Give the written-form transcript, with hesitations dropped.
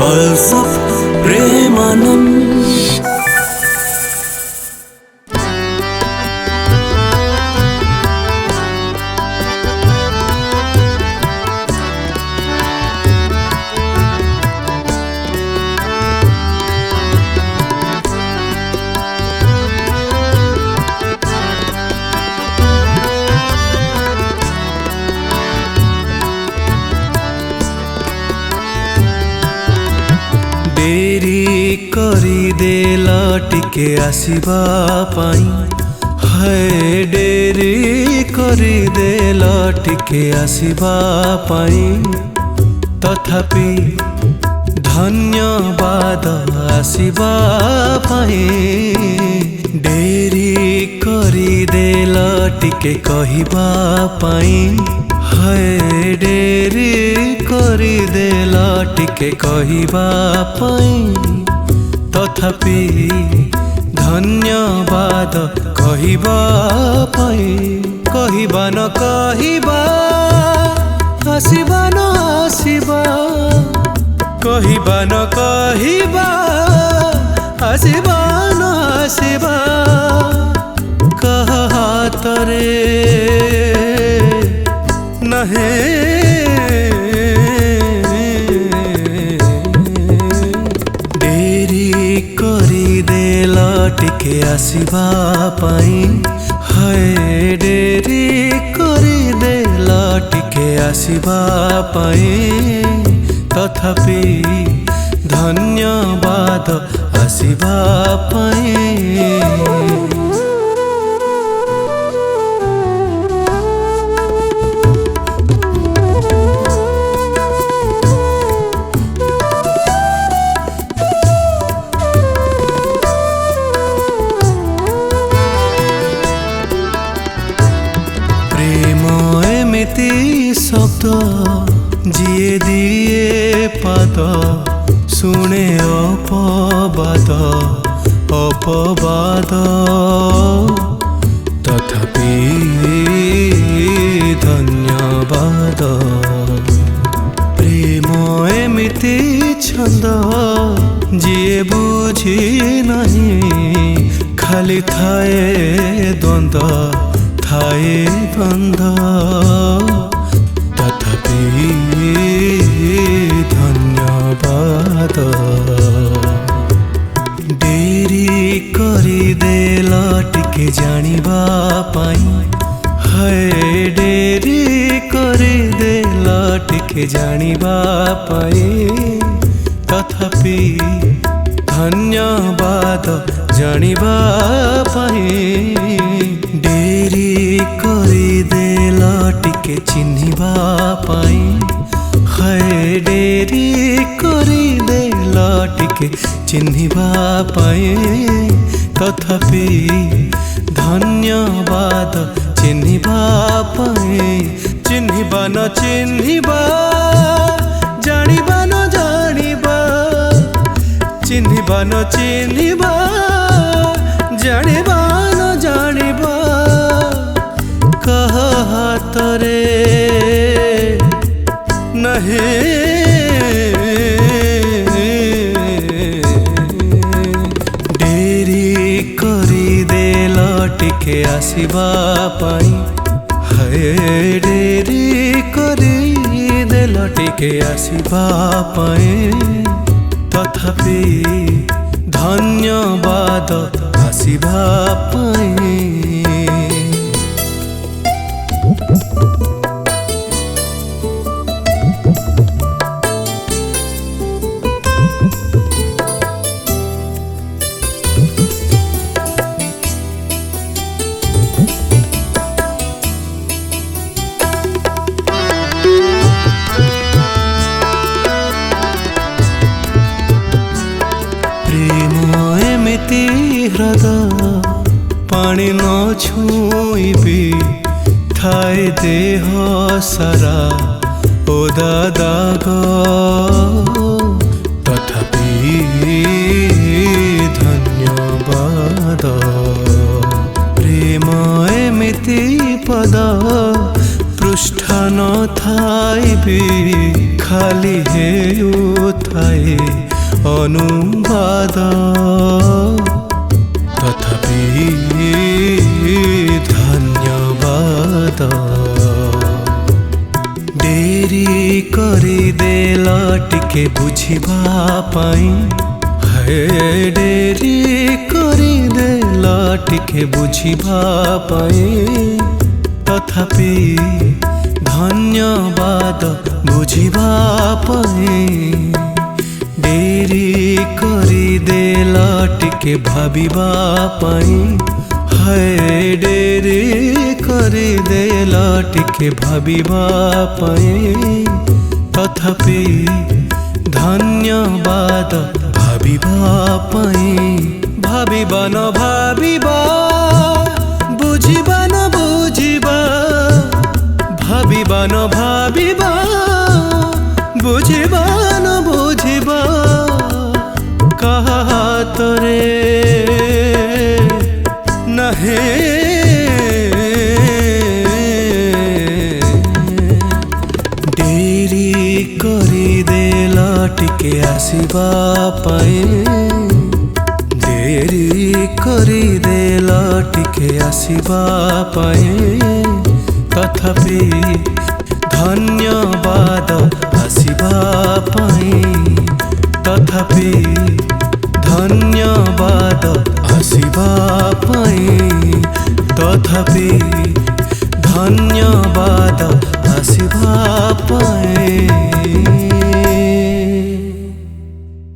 Pulse of Premanand. Dairy करी देल टिके आसिबा पाई है डेरी करी देल टिके आसिबा पाई तथापि धन्यवाद आसिबा पाई डेरी करी देल टिके कहिबा पाई है डेरी करी देल टिके कहिबा पाई तथापि धन्यवाद कहिबा पाई कहिबा न कहिबा आसिबा न आसिबा कहिबा न कहिबा आसिबा न आसिबा कह हातरे नहे डेरी करी देल टिके आसिबा पाई है डेरी करी देल टिके आसिबा पाई तथापि धन्यवाद आसिबा पाई। शब्द जिए दिए पाद शुणे अपवाद अपवाद तथापि धन्यवाद प्रेम एमिति छंद जिए बुझी नहीं खाली थाए द्वंद्व थाए द्वंद्व तथापि धन्यवाद डेरी करी देल टिके जानिबा पाई है डेरी करी देल टिके जानिबा पाई तथापि धन्यवाद जानिबा पाई डेरी करी देल टिके चिन्हिबा पाई है डेरी करी देल टिके चिन्हिबा पाई तथापि धन्यवाद चिन्हिबा पाई चिन्हिबा न चिन्हिबा जानिबा न जानिबा चिन्हिबा न चिन्हिबा जानिबा न जानिबा कह हातरे नहीं डेरी करी देल टिके आसिबा पाई है डेरी करी देल टिके आसिबा पाई तथापि धन्यवाद आसिबा पाई। हृदय पानी न छुईबी थाए देह सारा ओदा दाग तथापि धन्यवाद प्रेम एमिति पद पृष्ठ न थाई भी खाली हे थाए अनुवाद तथापि धन्यवाद डेरी करिदेल टिके बुझिबा पाई है डेरी करिदेल टिके बुझिबा पाई तथापि धन्यवाद बुझिबा पाई डेरी करिदेल टिके भाबिबा पाई है डेरी करिदेल टिके भाबिबा पाई तथापि धन्यवाद भाबिबा पाई भाबिबा न भाबिबा बुझिबा न बुझिबा भाबिबा न भाबिबा बुझिबा न बुझिबा कातरे नहे डेरी करिदेल टिके आसिबा पाई डेरी करिदेल टिके आसिबा पाई तथापि धन्यवाद आसिबा पाई तथापि धन्यवाद आसिबा पाई तथापि धन्यवाद आसिबा पाई।